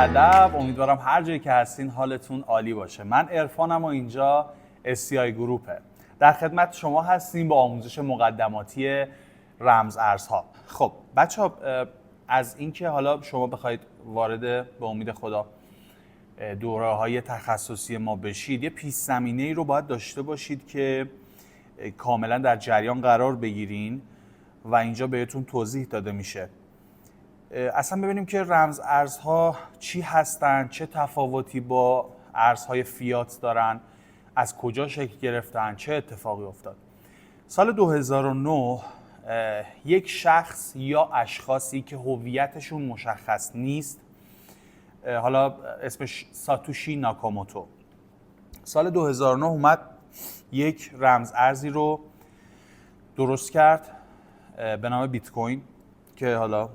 ادب، امیدوارم هر جایی که هستین حالتون عالی باشه. من عرفانم و اینجا SCI گروپه. در خدمت شما هستیم با آموزش مقدماتی رمز ارزها. خب بچه‌ها، از اینکه حالا شما بخواید وارد به امید خدا دوره‌های تخصصی ما بشید، یه پیش زمینه‌ای رو باید داشته باشید که کاملا در جریان قرار بگیرین و اینجا بهتون توضیح داده میشه. اصلا ببینیم که رمز ارزها چی هستن، چه تفاوتی با ارزهای فیات دارن، از کجا شکل گرفتن، چه اتفاقی افتاد. سال 2009 یک شخص یا اشخاصی که هویتشون مشخص نیست، حالا اسمش ساتوشی ناکاموتو، سال 2009 اومد یک رمز ارزی رو درست کرد به نام بیت کوین که حالا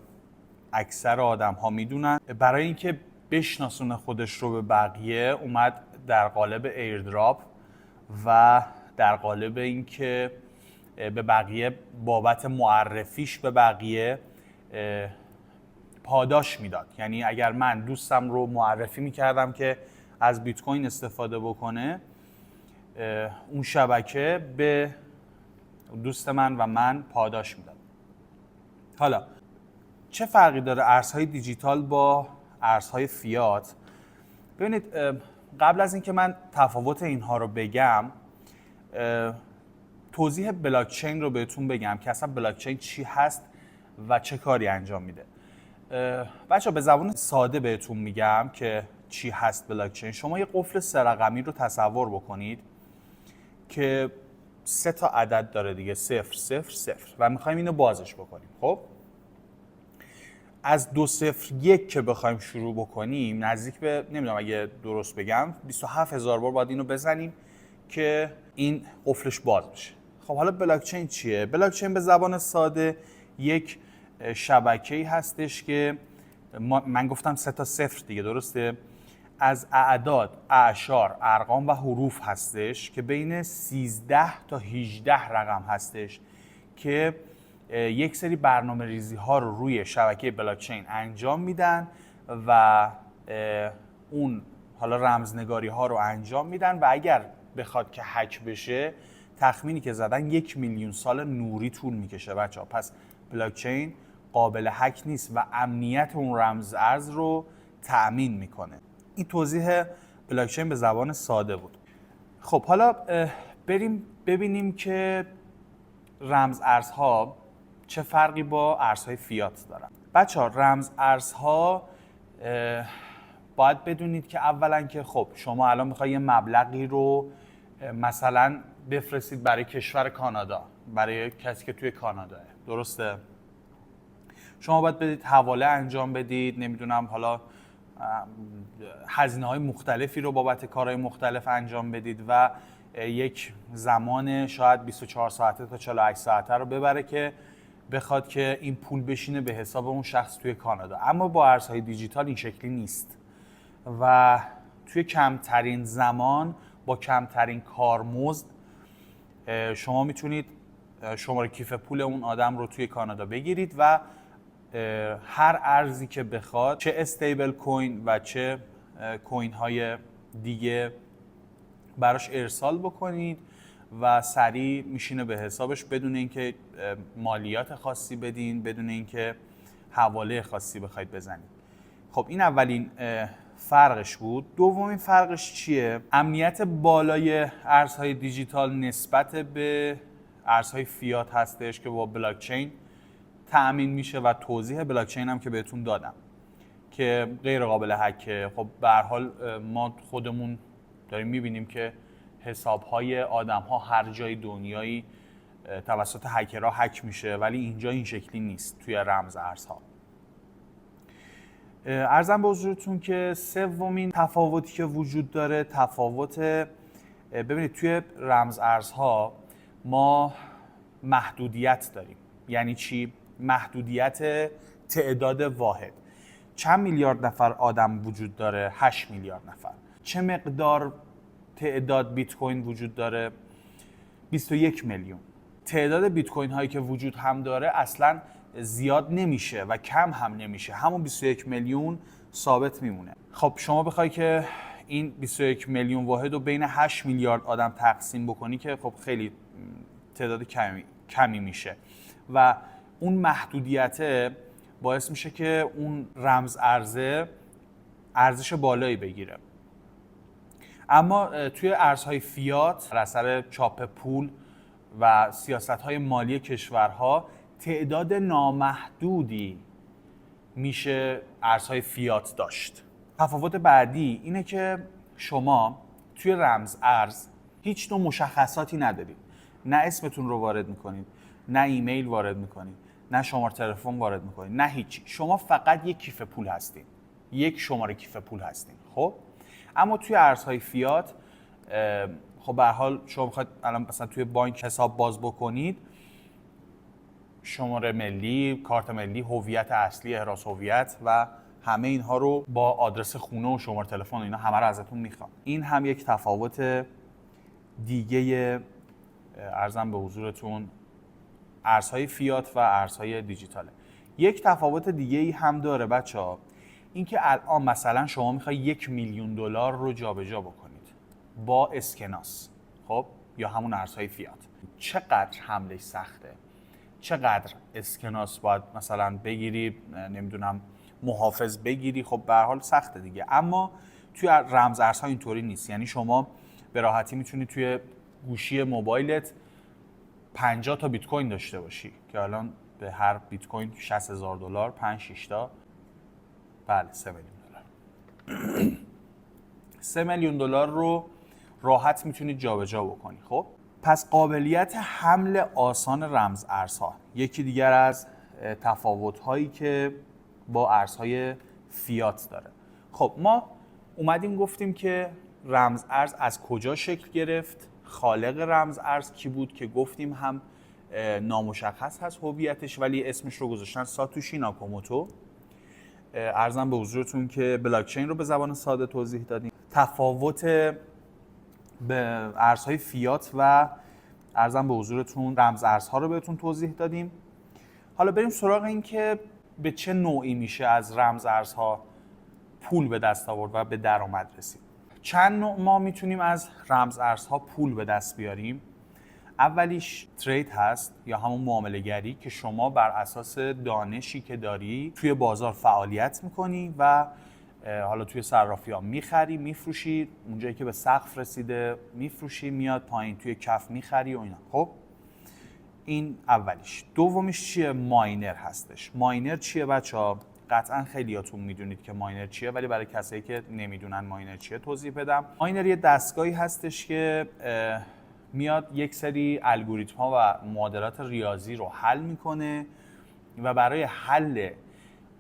اکثر آدم ها میدونن. برای اینکه بشناسونه خودش رو به بقیه، اومد در قالب ایردراپ و در قالب اینکه به بقیه بابت معرفیش به بقیه پاداش میداد. یعنی اگر من دوستم رو معرفی میکردم که از بیت کوین استفاده بکنه، اون شبکه به دوست من و من پاداش میداد. حالا چه فرقی داره ارزهای دیجیتال با ارزهای فیات؟ ببینید، قبل از اینکه من تفاوت اینها رو بگم، توضیح بلاکچین رو بهتون بگم که اصلا بلاکچین چی هست و چه کاری انجام میده. بچه‌ها به زبان ساده بهتون میگم که چی هست بلاکچین. شما یه قفل 3 رقمی رو تصور بکنید که 3 تا عدد داره دیگه، 0 0 0 و میخوایم اینو بازش بکنیم. خب از 2 0 1 که بخوایم شروع بکنیم، نزدیک به، نمیدونم اگه درست بگم، 27000 بار باید اینو بزنیم که این قفلش باز بشه. خب حالا بلاکچین چیه؟ بلاکچین به زبان ساده یک شبکه‌ای هستش که من گفتم 3 تا 0 دیگه، درسته؟ از اعداد، اعشار، ارقام و حروف هستش که بین 13 تا 18 رقم هستش که یک سری برنامه ریزی ها رو روی شبکه بلاکچین انجام میدن و اون حالا رمزنگاری ها رو انجام میدن و اگر بخواد که هک بشه، تخمینی که زدن 1 میلیون سال نوری طول میکشه بچه ها. پس بلاکچین قابل هک نیست و امنیت اون رمز ارز رو تأمین میکنه. این توضیح بلاکچین به زبان ساده بود. خب حالا بریم ببینیم که رمز ارزها چه فرقی با ارزهای فیات دارن. بچه‌ها، رمز ارزها باید بدونید که اولا که خب شما الان میخواید یه مبلغی رو مثلا بفرستید برای کشور کانادا، برای کسی که توی کاناداه، درسته؟ شما باید بدید حواله انجام بدید، نمیدونم حالا هزینه‌های مختلفی رو بابت کارهای مختلف انجام بدید و یک زمان شاید 24 ساعته تا 48 ساعته رو ببره که بخواد که این پول بشینه به حساب اون شخص توی کانادا. اما با ارزهای دیجیتال این شکلی نیست و توی کمترین زمان با کمترین کارمزد شما میتونید شماره کیف پول اون آدم رو توی کانادا بگیرید و هر ارزی که بخواد، چه استیبل کوین و چه کوین های دیگه، براش ارسال بکنید و سریع میشینه به حسابش بدون اینکه مالیات خاصی بدین، بدون اینکه حواله خاصی بخواید بزنید. خب این اولین فرقش بود. دومین فرقش چیه؟ امنیت بالای ارزهای دیجیتال نسبت به ارزهای فیات هستش که با بلاکچین تأمین میشه و توضیح بلاکچین هم که بهتون دادم که غیر قابل هکه. خب به هر حال ما خودمون داریم میبینیم که حساب‌های آدم‌ها هر جای دنیایی توسط هکرها هک میشه، ولی اینجا این شکلی نیست توی رمز ارزها. عرضم به حضورتون که سومین تفاوتی که وجود داره، تفاوت، ببینید توی رمز ارزها ما محدودیت داریم. یعنی چی؟ محدودیت تعداد واحد. چند میلیارد نفر آدم وجود داره؟ 8 میلیارد نفر. چه مقدار تعداد بیت کوین وجود داره؟ 21 میلیون. تعداد بیت کوین هایی که وجود هم داره اصلا زیاد نمیشه و کم هم نمیشه. همون 21 میلیون ثابت میمونه. خب شما بخوای که این 21 میلیون واحد رو بین 8 میلیارد آدم تقسیم بکنی که خب خیلی تعداد کمی میشه و اون محدودیت باعث میشه که اون رمز ارزه ارزش بالایی بگیره. اما توی ارزهای فیات در اثر چاپ پول و سیاست‌های مالی کشورها تعداد نامحدودی میشه ارزهای فیات داشت. تفاوت بعدی اینه که شما توی رمز ارز هیچ نوع مشخصاتی ندارید. نه اسمتون رو وارد میکنید، نه ایمیل وارد میکنید، نه شماره تلفن وارد میکنید، نه هیچی. شما فقط یک کیف پول هستین، یک شماره کیف پول هستین. خب اما توی ارزهای فیات خب به هر حال شما بخواید الان مثلا توی بانک حساب باز بکنید، شماره ملی، کارت ملی، هویت اصلی، احراز هویت و همه اینها رو با آدرس خونه و شماره تلفن اینا همه رو ازتون میخوام. این هم یک تفاوت دیگه ارزم به حضورتون ارزهای فیات و ارزهای دیجیتاله. یک تفاوت دیگه ای هم داره بچه‌ها، اینکه الان مثلا شما میخوای 1 میلیون دلار رو جابجا بکنید با اسکناس، خب یا همون ارزهای فیات. چقدر حملش سخته، چقدر اسکناس باید مثلا بگیری، نمیدونم محافظ بگیری، خب به هر حال سخته دیگه. اما توی رمز ارزها اینطوری نیست. یعنی شما به راحتی میتونی توی گوشی موبایلت 50 تا بیت کوین داشته باشی که الان به هر بیت کوین 60,000 دلار، 5-6 تا، بله 3 میلیون دلار 3 میلیون دلار رو راحت میتونید جابجا بکنی. خب پس قابلیت حمل آسان رمز ارزها یکی دیگر از تفاوت‌هایی که با ارزهای فیات داره. خب ما اومدیم گفتیم که رمز ارز از کجا شکل گرفت، خالق رمز ارز کی بود که گفتیم هم نامشخص هست هویتش ولی اسمش رو گذاشتن ساتوشی ناکاموتو. ارزم به حضورتون که بلاکچین رو به زبان ساده توضیح دادیم. تفاوت به ارزهای فیات و ارزم به حضورتون رمز ارزها رو بهتون توضیح دادیم. حالا بریم سراغ این که به چه نوعی میشه از رمز ارزها پول به دست آورد و به درآمد رسید. چند نوع ما میتونیم از رمز ارزها پول به دست بیاریم. اولیش ترید هست یا همون معامله گری که شما بر اساس دانشی که داری توی بازار فعالیت میکنی و حالا توی صرافی ها میخری میفروشی، اونجایی که به سقف رسیده میفروشی، میاد پایین توی کف میخری و اینا. خب این اولیش. دومیش چیه؟ ماینر هستش. ماینر چیه بچه‌ها؟ قطعا خیلیاتون میدونید که ماینر چیه ولی برای کسایی که نمیدونن ماینر چیه توضیح بدم. ماینر یه دستگاهی هستش که میاد یک سری الگوریتم ها و معادلات ریاضی رو حل میکنه و برای حل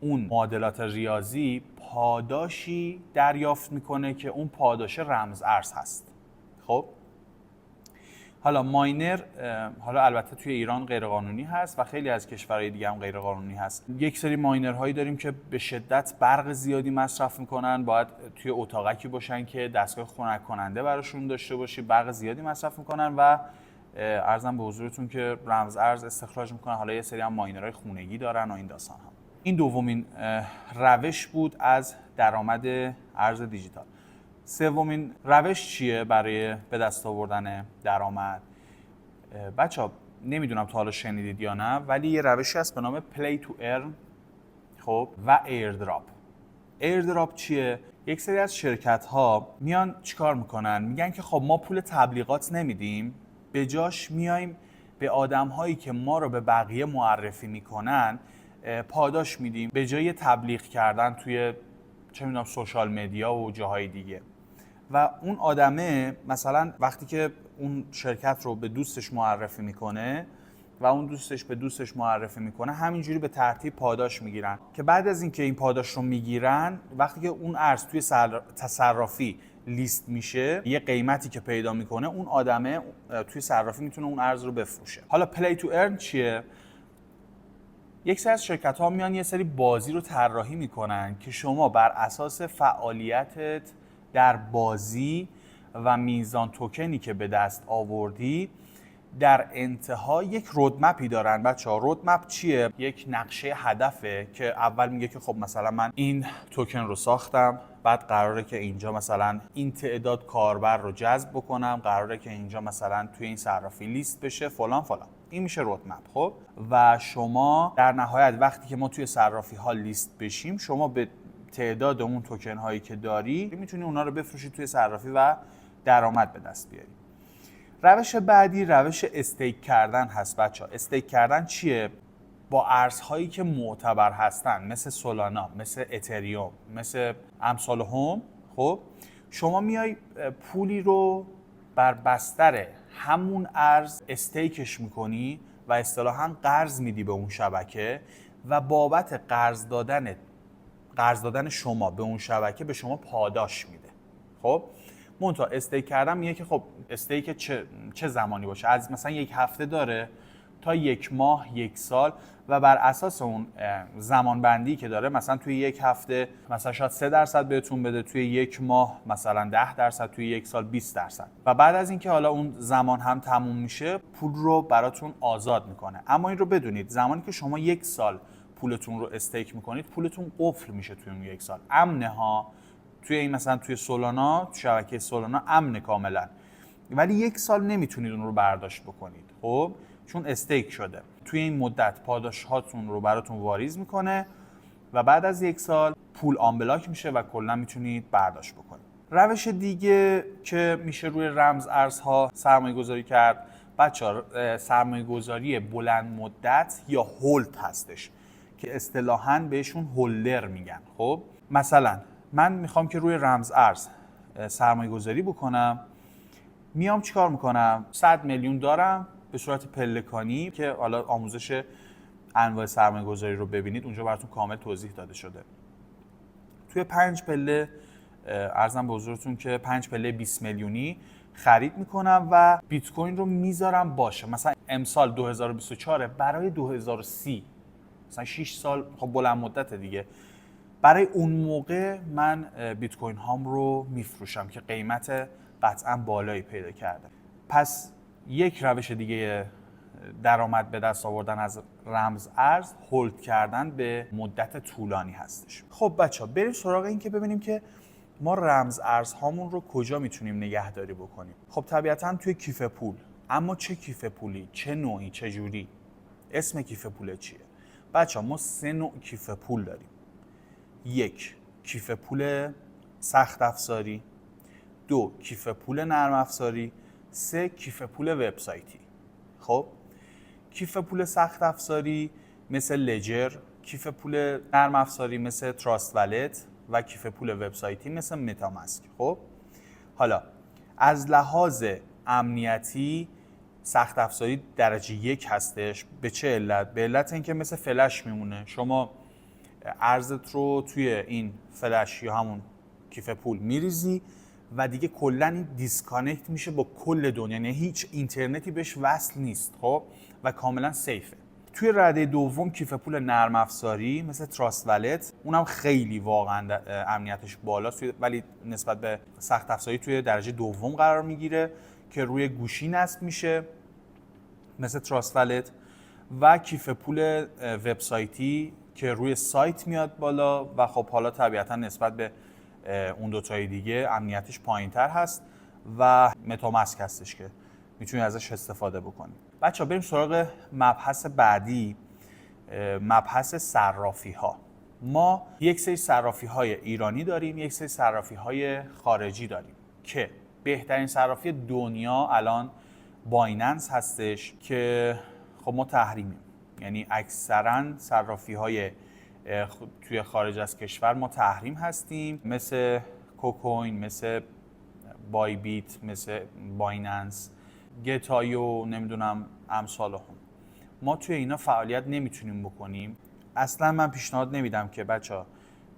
اون معادلات ریاضی پاداشی دریافت میکنه که اون پاداش رمز ارز هست. خب حالا ماینر حالا البته توی ایران غیرقانونی هست و خیلی از کشورهای دیگه هم غیرقانونی هست. یک سری ماینرهایی داریم که به شدت برق زیادی مصرف میکنن، باید توی اتاقکی باشن که دستگاه خنک کننده براشون داشته باشی، برق زیادی مصرف میکنن و ارزم به حضورتون که رمز ارز استخراج میکنن. حالا یه سری هم ماینرهای خونگی دارن و این داستان هم. این دومین روش بود از درآمد ارز دیجیتال. سومین روش چیه برای به دست آوردن درآمد؟ بچه‌ها نمیدونم تا حالا شنیدید یا نه ولی یه روشی هست به نام پلی تو ارن، خب، و ایردراپ. ایردراپ چیه؟ یک سری از شرکت ها میان چیکار میکنن؟ میگن که خب ما پول تبلیغات نمیدیم، به جاش میایم به آدم هایی که ما رو به بقیه معرفی میکنن پاداش میدیم به جای تبلیغ کردن توی چه میدونم سوشال مدیا و جاهای دیگه. و اون آدمه مثلا وقتی که اون شرکت رو به دوستش معرفی میکنه و اون دوستش به دوستش معرفی میکنه همینجوری به ترتیب پاداش میگیرن که بعد از اینکه این پاداش رو میگیرن وقتی که اون ارز توی صرافی لیست میشه یه قیمتی که پیدا میکنه اون آدمه توی صرافی میتونه اون ارز رو بفروشه. حالا پلی تو ارن چیه؟ یک سری از شرکت ها میان یه سری بازی رو طراحی میکنن که شما بر اساس فعالیتت در بازی و میزان توکنی که به دست آوردی در انتها یک رودمپی دارن بچه‌ها. رودمپ چیه؟ یک نقشه هدفه که اول میگه که خب مثلا من این توکن رو ساختم، بعد قراره که اینجا مثلا این تعداد کاربر رو جذب بکنم، قراره که اینجا مثلا توی این صرافی لیست بشه فلان فلان. این میشه رودمپ. خب و شما در نهایت وقتی که ما توی صرافی ها لیست بشیم، شما به تعداد اون توکن هایی که داری میتونی اونا رو بفروشی توی صرافی و درآمد به دست بیاری. روش بعدی روش استیک کردن هست بچه‌ها. استیک کردن چیه؟ با ارزهایی که معتبر هستن مثل سولانا، مثل اتریوم، مثل امثال هم، خب شما میای پولی رو بر بستر همون ارز استیکش میکنی و اصطلاحاً قرض میدی به اون شبکه و بابت قرض دادن شما به اون شبکه به شما پاداش میده. خب منتها استیک کردن میگه که خب استیک چه زمانی باشه؟ از مثلا یک هفته داره تا یک ماه، یک سال و بر اساس اون زمان بندی که داره مثلا توی یک هفته مثلا شاید 3% بهتون بده، توی یک ماه مثلا 10%، توی یک سال 20%. و بعد از اینکه حالا اون زمان هم تموم میشه پول رو براتون آزاد میکنه. اما این رو بدونید زمانی که شما یک سال پولتون رو استیک میکنید پولتون قفل میشه توی اون یک سال. امنه ها، توی این مثلا توی سولانا، شبکه سولانا امنه کاملا، ولی یک سال نمیتونید اون رو برداشت بکنید. خب چون استیک شده. توی این مدت پاداش هاتون رو براتون واریز میکنه و بعد از یک سال پول آنبلاک میشه و کلا میتونید برداشت بکنید. روش دیگه که میشه روی رمز ارزها سرمایه گذاری کرد بچه‌ها، سرمایه گذاری بلند مدت یا هولد هستش که اصطلاحاً بهشون هولدر میگن. خب مثلا من میخوام که روی رمز ارز سرمایه گذاری بکنم، میام چیکار میکنم؟ 100 میلیون دارم به صورت پلکانی که حالا آموزش انواع سرمایه گذاری رو ببینید اونجا براتون کامل توضیح داده شده. توی 5 پله ارزم به حضورتون که 5 پله 20 میلیونی خرید میکنم و بیت کوین رو میذارم باشه. مثلا امسال 2024 برای 2030 مثلا 6 سال، خب بلند مدت دیگه، برای اون موقع من بیت کوین هام رو میفروشم که قیمت قطعا بالایی پیدا کرده. پس یک روش دیگه درآمد به دست آوردن از رمز ارز هولد کردن به مدت طولانی هستش. خب بچه‌ها بریم سراغ این که ببینیم که ما رمز ارز هامون رو کجا میتونیم نگهداری بکنیم. خب طبیعتاً توی کیف پول. اما چه کیف پولی؟ چه نوعی؟ چه جوری؟ اسم کیف پول چیه؟ بچه‌ها ما 3 نوع کیف پول داریم. 1 کیف پول سخت افزاری، 2 کیف پول نرم افزاری، 3 کیف پول وبسایتی. خب کیف پول سخت افزاری مثل لجر، کیف پول نرم افزاری مثل تراست والت و کیف پول وبسایتی مثل متاماسک. خب حالا از لحاظ امنیتی سخت افزاری درجه 1 هستش. به چه علت؟ به علت اینکه مثل فلش میمونه. شما ارزت رو توی این فلش یا همون کیف پول میریزی و دیگه کلا این دیسکانکت میشه با کل دنیا، یعنی هیچ اینترنتی بهش وصل نیست. خب و کاملا سیفه. توی رده دوم کیف پول نرم افزاری مثل تراست والت، اونم خیلی واقعا امنیتش بالاست ولی نسبت به سخت افزاری توی درجه دوم قرار میگیره که روی گوشی نصب میشه مثل تراست والت. و کیف پول وبسایتی که روی سایت میاد بالا و خب حالا طبیعتا نسبت به اون دوتای دیگه امنیتش پایین‌تر هست و متاماسک هستش که میتونی ازش استفاده بکنی. بچه‌ها بریم سراغ مبحث بعدی، مبحث صرافی ها. ما یک سری صرافی های ایرانی داریم، یک سری صرافی های خارجی داریم که بهترین صرافی دنیا الان بایننس هستش که خب ما تحریمیم، یعنی اکثرا صرافی های توی خارج از کشور ما تحریم هستیم، مثل کوکوین، مثل بای بیت، مثل بایننس، گتایو، نمیدونم امثال هم. ما توی اینا فعالیت نمیتونیم بکنیم. اصلا من پیشنهاد نمیدم که بچه‌ها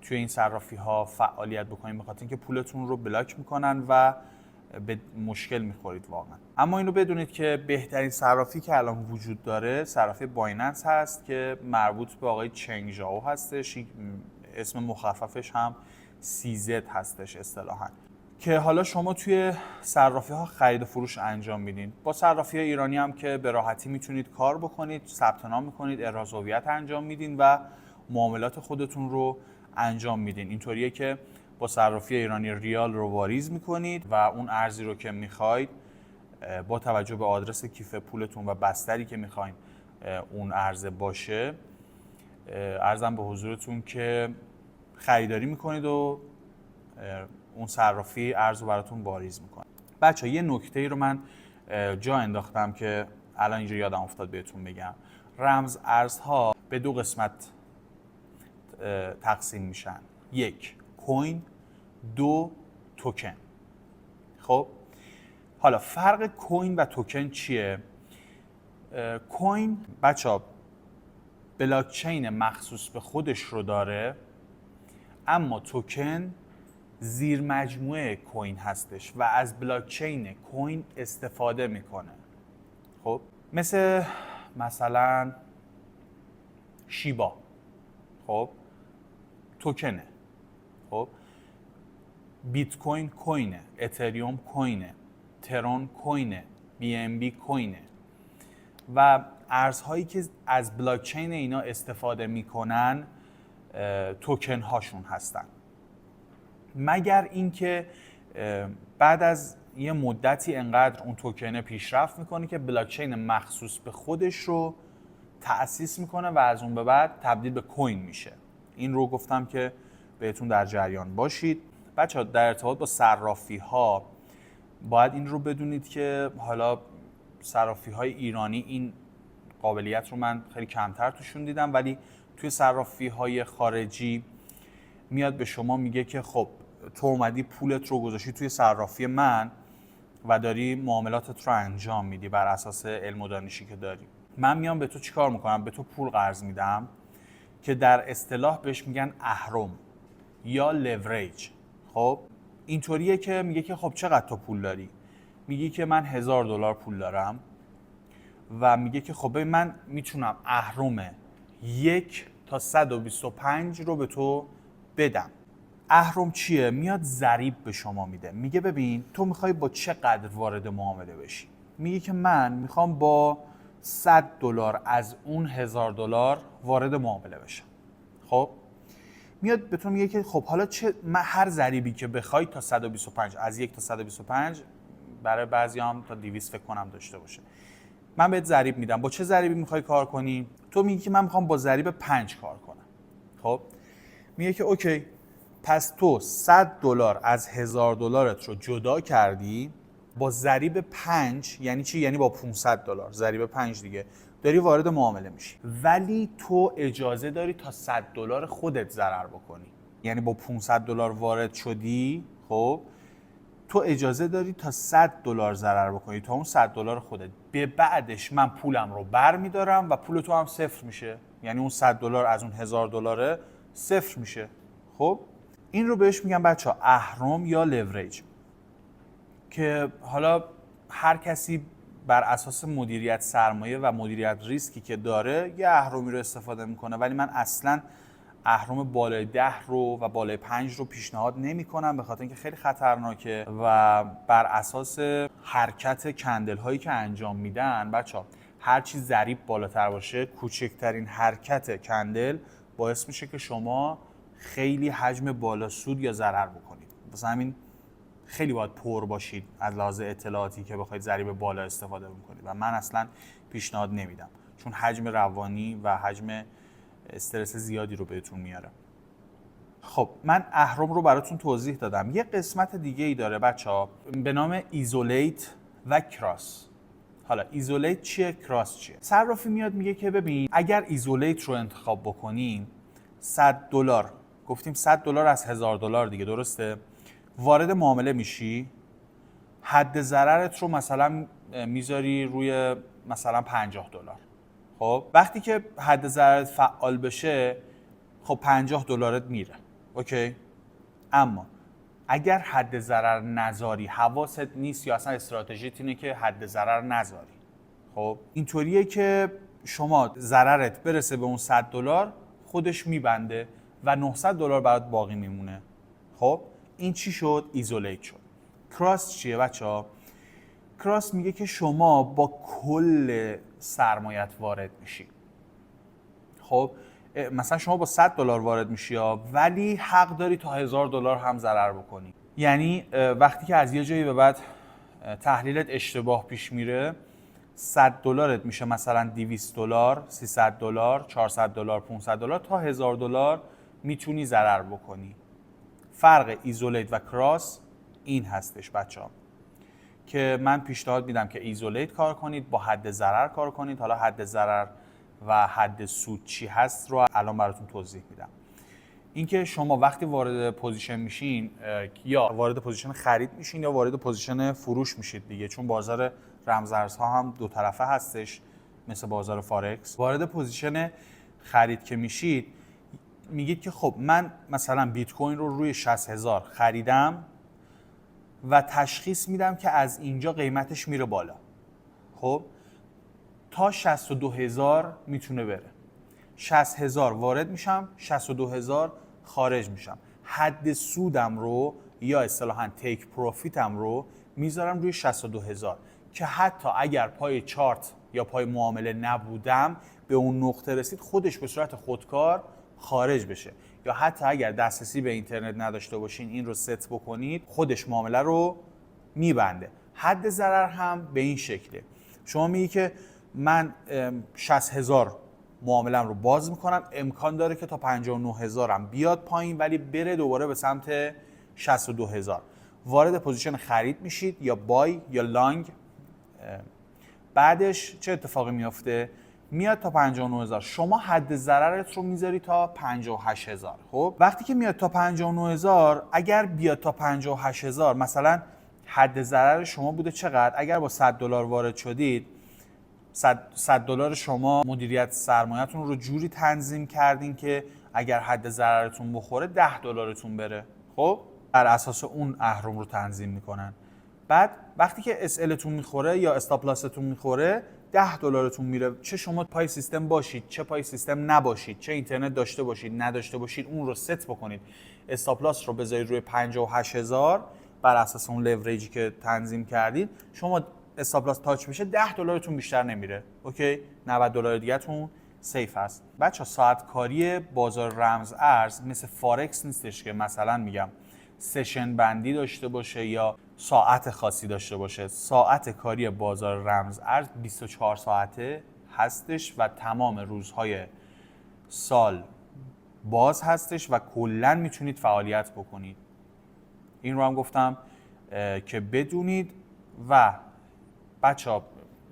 توی این صرافی ها فعالیت بکنیم، بخاطر اینکه پولتون رو بلاک میکنن و به مشکل میخورید واقعا. اما اینو بدونید که بهترین صرافی که الان وجود داره صرافی بایننس هست که مربوط به آقای چنگ ژائو هستش. اسم مخففش هم CZ هستش اصطلاحاً. که حالا شما توی صرافی ها خرید و فروش انجام میدین. با صرافی های ایرانی هم که به راحتی میتونید کار بکنید، ثبت نام میکنید، احراز هویت انجام میدین و معاملات خودتون رو انجام میدین. اینطوریه که با صرافی ایرانی ریال رو واریز میکنید و اون ارزی رو که میخواید با توجه به آدرس کیف پولتون و بستری که میخواین اون ارز باشه، ارزم به حضورتون که خریداری میکنید و اون صرافی ارز رو براتون واریز میکنه. بچه یه نکته ای رو من جا انداختم که الان اینجا یادم افتاد بهتون بگم. رمز ارزها به دو قسمت تقسیم میشن. یک، کوین، دو، توکن. خب حالا فرق کوین و توکن چیه؟ کوین بچه بلاکچین مخصوص به خودش رو داره، اما توکن زیر مجموعه کوین هستش و از بلاکچین کوین استفاده میکنه. خب مثلا شیبا، خب توکنه. خب بیت کوین کوینه، اتریوم کوینه، ترون کوینه، بی ام بی کوینه و ارزهایی که از بلاکچین اینا استفاده میکنن توکن هاشون هستن. مگر اینکه بعد از یه مدتی انقدر اون توکنه پیشرفت میکنه که بلاکچین مخصوص به خودش رو تأسیس میکنه و از اون به بعد تبدیل به کوین میشه. این رو گفتم که بهتون در جریان باشید. بچه‌ها در ارتباط با صرافی ها باید این رو بدونید که حالا صرافی های ایرانی این قابلیت رو من خیلی کمتر توشون دیدم، ولی توی صرافی های خارجی میاد به شما میگه که خب تو اومدی پولت رو گذاشتی توی صرافی من و داری معاملاتت رو انجام میدی بر اساس علم و دانشی که داری. من میام به تو چیکار میکنم؟ به تو پول قرض میدم که در اصطلاح بهش میگن اهرم یا لوریج. خب اینطوریه که میگه که خب چقدر تو پول داری؟ میگی که من $1000 پول دارم و میگه که خب من میتونم اهرم 1 تا 125 رو به تو بدم. اهرم چیه؟ میاد ضریب به شما میده. میگه ببین تو میخوای با چقدر وارد معامله بشی؟ میگه که من میخوام با $100 از اون $1000 وارد معامله بشم. خب میاد به تو میگه که خب حالا من هر ضریبی که بخوای تا 125، از 1 تا 125 برای بعضی هم تا 200 فکر کنم داشته باشه، من بهت ضریب میدم. با چه ضریبی میخوای کار کنی؟ تو میگی که من میخوام با ضریب 5 کار کنم. خب میگه که اوکی، پس تو $100 از $1000 رو جدا کردی، با ضریب 5 یعنی چی؟ یعنی با $500 ضریب 5 دیگه داری وارد معامله میشی، ولی تو اجازه داری تا $100 خودت ضرر بکنی. یعنی با $500 وارد شدی، خب تو اجازه داری تا $100 ضرر بکنی، تا اون $100 خودت. به بعدش من پولم رو بر میدارم و پول تو هم صفر میشه. یعنی اون $100 از اون $1000 صفر میشه. خب این رو بهش میگم بچه ها اهرم یا لوریج، که حالا هر کسی بر اساس مدیریت سرمایه و مدیریت ریسکی که داره یه اهرمی رو استفاده میکنه، ولی من اصلا اهرم بالای 10 رو و بالای 5 رو پیشنهاد نمی کنم، به خاطر اینکه خیلی خطرناکه و بر اساس حرکت کندل هایی که انجام میدن بچه ها هر چی ضریب بالاتر باشه، کوچکترین حرکت کندل باعث میشه که شما خیلی حجم بالا سود یا ضرر بکنید. واسه همین خیلی باید پر باشید از لحاظ اطلاعاتی که بخواید ضریب بالا استفاده بکنید و من اصلا پیشنهاد نمیدم، چون حجم روانی و حجم استرس زیادی رو بهتون میاره. خب من اهرم رو براتون توضیح دادم. یه قسمت دیگه ای داره بچه‌ها به نام ایزولیت و کراس. حالا ایزولیت چیه؟ کراس چیه؟ صرافی میاد میگه که ببین اگر ایزولیت رو انتخاب بکنیم $100، گفتیم $100 از $1000 دیگه، درسته؟ وارد معامله میشی، حد ضررت رو مثلا میذاری روی مثلا $50. خب وقتی که حد ضررت فعال بشه خب $50 میره، اوکی؟ اما اگر حد ضرر نذاری، حواست نیست یا اصلا استراتژیت اینه که حد ضرر نذاری، خب اینطوریه که شما ضررت برسه به اون $100 خودش میبنده و $900 برات باقی میمونه. خب این چی شد؟ ایزولیت شد. کراس چیه بچه‌ها؟ کراس میگه که شما با کل سرمایت وارد میشی. خب مثلا شما با $100 وارد میشی ولی حق داری تا $1000 هم ضرر بکنی. یعنی وقتی که از یه جایی به بعد تحلیلت اشتباه پیش میره، $100 میشه مثلا $200 $300 $400 $500 تا $1000 میتونی ضرر بکنی. فرق ایزولیت و کراس این هستش بچه‌ها، که من پیشنهاد میدم که ایزولیت کار کنید، با حد ضرر کار کنید. حالا حد ضرر و حد سود چی هست رو الان براتون توضیح میدم. اینکه شما وقتی وارد پوزیشن میشین، یا وارد پوزیشن خرید میشین یا وارد پوزیشن فروش میشید دیگه، چون بازار رمزارزها هم دو طرفه هستش مثل بازار فارکس. وارد پوزیشن خرید که میشید، میگید که خب من مثلا بیت کوین رو روی 60,000 خریدم و تشخیص میدم که از اینجا قیمتش میره بالا. خب تا 62,000 میتونه بره. 60,000 وارد میشم، 62,000 خارج میشم. حد سودم رو یا اصطلاحاً تیک پروفیتم رو میذارم روی 62,000 که حتی اگر پای چارت یا پای معامله نبودم، به اون نقطه رسید خودش به صورت خودکار خارج بشه. یا حتی اگر دسترسی به اینترنت نداشته باشین، این رو ست بکنید، خودش معامله رو میبنده. حد ضرر هم به این شکله. شما میگی که من 60,000 معامله‌ام رو باز میکنم، امکان داره که تا 59,000 هم بیاد پایین ولی بره دوباره به سمت 62,000. وارد پوزیشن خرید میشید، یا بای یا لانگ. بعدش چه اتفاقی میافته؟ میاد تا 59,000. شما حد ضررت رو میذاری تا 58,000. خب وقتی که میاد تا 59,000، اگر بیاد تا 58,000، مثلا حد ضرر شما بوده چقدر؟ اگر با $100 وارد شدید، $100 شما مدیریت سرمایه‌تون رو جوری تنظیم کردین که اگر حد ضررتون بخوره $10 بره. خب بر اساس اون اهرم رو تنظیم میکنن. بعد وقتی که SL تون میخوره یا استاپ لاستون میخوره، $10 میره. چه شما پای سیستم باشید چه پای سیستم نباشید، چه اینترنت داشته باشید نداشته باشید، اون رو ست بکنید، استاپ لاست رو بذارید روی 58,000 بر اساس اون لوریجی که تنظیم کردید، شما استاپ لاس تاچ میشه $10 بیشتر نمیره. اوکی، $90 دیگه تون سیف است. بچا ساعت کاری بازار رمز ارز مثل فارکس نیستش که مثلا میگم سشن بندی داشته باشه یا ساعت خاصی داشته باشه. ساعت کاری بازار رمز ارز 24 ساعته هستش و تمام روزهای سال باز هستش و کلاً میتونید فعالیت بکنید. این رو هم گفتم که بدونید. و بچه‌ها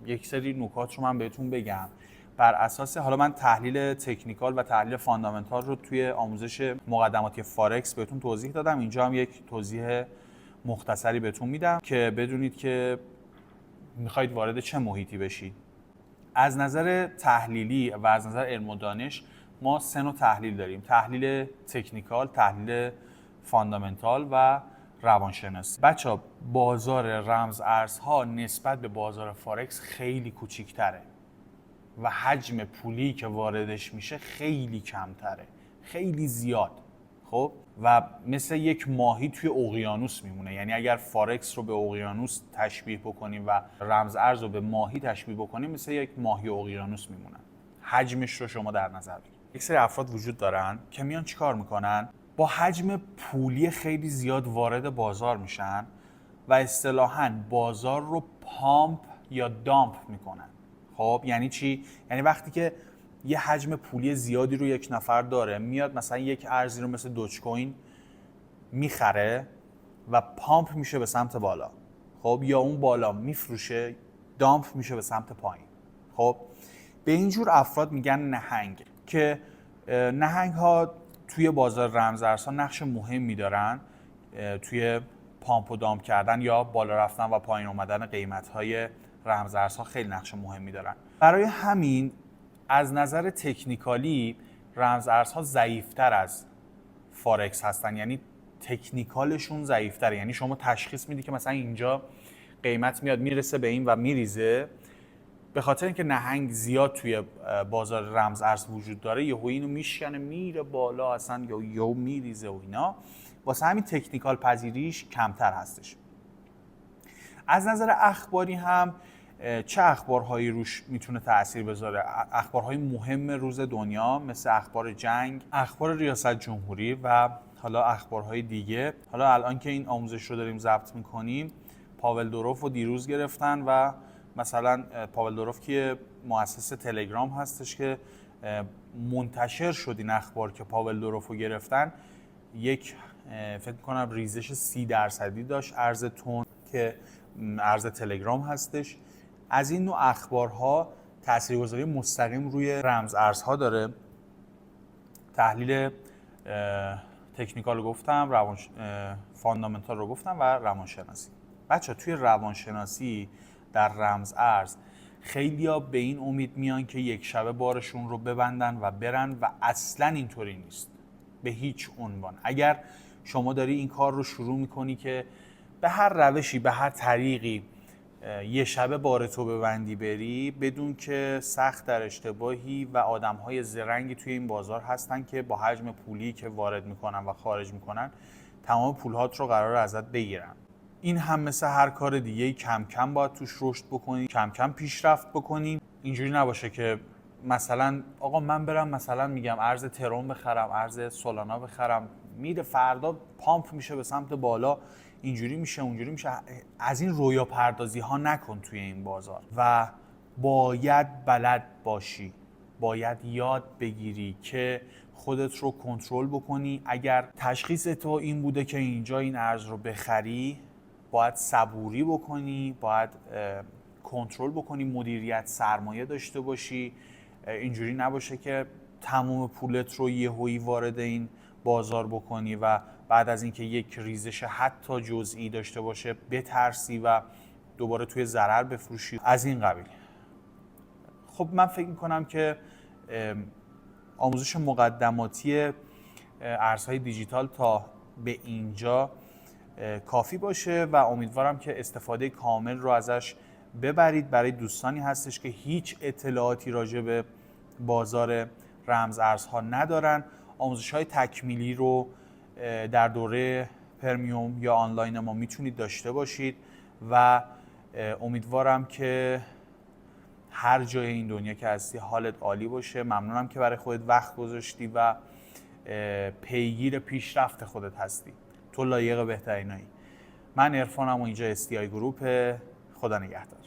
یک سری نکات رو من بهتون بگم. بر اساس، حالا من تحلیل تکنیکال و تحلیل فاندامنتال رو توی آموزش مقدماتی فارکس بهتون توضیح دادم. اینجا هم یک توضیح مختصری بهتون میدم که بدونید که میخواید وارد چه محیطی بشید. از نظر تحلیلی و از نظر علم و دانش ما 3 نوع تحلیل داریم: تحلیل تکنیکال، تحلیل فاندامنتال و روانشناسی. بچه‌ها بازار رمز ارزها نسبت به بازار فارکس خیلی کوچیک‌تره و حجم پولی که واردش میشه خیلی کمتره، خیلی زیاد. خب و مثل یک ماهی توی اقیانوس میمونه. یعنی اگر فارکس رو به اقیانوس تشبیه بکنیم و رمز ارز رو به ماهی تشبیه بکنیم، مثل یک ماهی اقیانوس میمونن. حجمش رو شما در نظر بگیرید. یک سری افراد وجود دارن که میان چیکار میکنن؟ با حجم پولی خیلی زیاد وارد بازار میشن و اصطلاحاً بازار رو پامپ یا دامپ میکنن. خب یعنی چی؟ یعنی وقتی که یه حجم پولی زیادی رو یک نفر داره، میاد مثلا یک ارزی رو مثل دوج کوین میخره و پامپ میشه به سمت بالا. خب یا اون بالا میفروشه، دامپ میشه به سمت پایین. خب به اینجور افراد میگن نهنگ، که نهنگ ها توی بازار رمز ارزها نقش مهمی دارن توی پامپ و دامپ کردن یا بالا رفتن و پایین اومدن قیمت های رمز ارزها. خیلی نقش مهمی دارن. برای همین از نظر تکنیکالی رمز ارزها ضعیفتر از فارکس هستن. یعنی تکنیکالشون ضعیفتره. یعنی شما تشخیص میدی که مثلا اینجا قیمت میاد میرسه به این و میریزه، به خاطر اینکه نهنگ زیاد توی بازار رمز ارز وجود داره، یهو اینو میشکنه میره بالا اصلا یا میریزه و اینا. واسه همین تکنیکال پذیریش کمتر هستش. از نظر اخباری هم چه اخبارهایی روش میتونه تأثیر بذاره؟ اخبارهای مهم روز دنیا مثل اخبار جنگ، اخبار ریاست جمهوری و حالا اخبارهای دیگه. حالا الان که این آموزش رو داریم ضبط میکنیم، پاول دوروف رو دیروز گرفتن و مثلا پاول دوروف که مؤسس تلگرام هستش که منتشر شد این اخبار که پاول دوروف رو گرفتن، یک فکر کنم ریزش 30% داشت ارز تون که ارز تلگرام هستش. از این نوع اخبارها تاثیرگذاری مستقیم روی رمز ارزها داره. تحلیل تکنیکال رو گفتم، فاندامنتال رو گفتم و روانشناسی. بچه توی روانشناسی در رمز ارز خیلیا به این امید میان که یک شبه بارشون رو ببندن و برن و اصلا اینطوری نیست به هیچ عنوان. اگر شما داری این کار رو شروع میکنی که به هر روشی به هر طریقی یه شبه بارتو ببندی بری، بدون که سخت در اشتباهی و آدم‌های زرنگی توی این بازار هستن که با حجم پولی که وارد میکنن و خارج میکنن تمام پولهات رو قراره ازت بگیرن. این هم مثل هر کار دیگه کم کم باید توش رشد بکنی، کم کم پیشرفت بکنی. اینجوری نباشه که مثلا آقا من برم مثلا میگم ارز ترون بخرم، ارز سولانا بخرم، میره فردا پامپ میشه به سمت بالا، اینجوری میشه اونجوری میشه. از این رویا پردازی ها نکن توی این بازار و باید بلد باشی، باید یاد بگیری که خودت رو کنترل بکنی. اگر تشخیص تو این بوده که اینجا این ارز رو بخری، باید صبوری بکنی، باید کنترل بکنی، مدیریت سرمایه داشته باشی. اینجوری نباشه که تمام پولت رو یهویی وارد این بازار بکنی و بعد از اینکه یک ریزش حتی جزئی داشته باشه بترسی و دوباره توی ضرر بفروشی. از این قبیل. خب من فکر میکنم که آموزش مقدماتی ارزهای دیجیتال تا به اینجا کافی باشه و امیدوارم که استفاده کامل رو ازش ببرید. برای دوستانی هستش که هیچ اطلاعاتی راجع به بازار رمز ارزها ندارن، آموزش‌های تکمیلی رو در دوره پرمیوم یا آنلاین ما میتونید داشته باشید و امیدوارم که هر جای این دنیا که هستی حالت عالی باشه. ممنونم که برای خودت وقت گذاشتی و پیگیر پیشرفت خودت هستی. تو لایق بهترینایی. من عرفانم و اینجا STI گروپ. خدا نگهدار.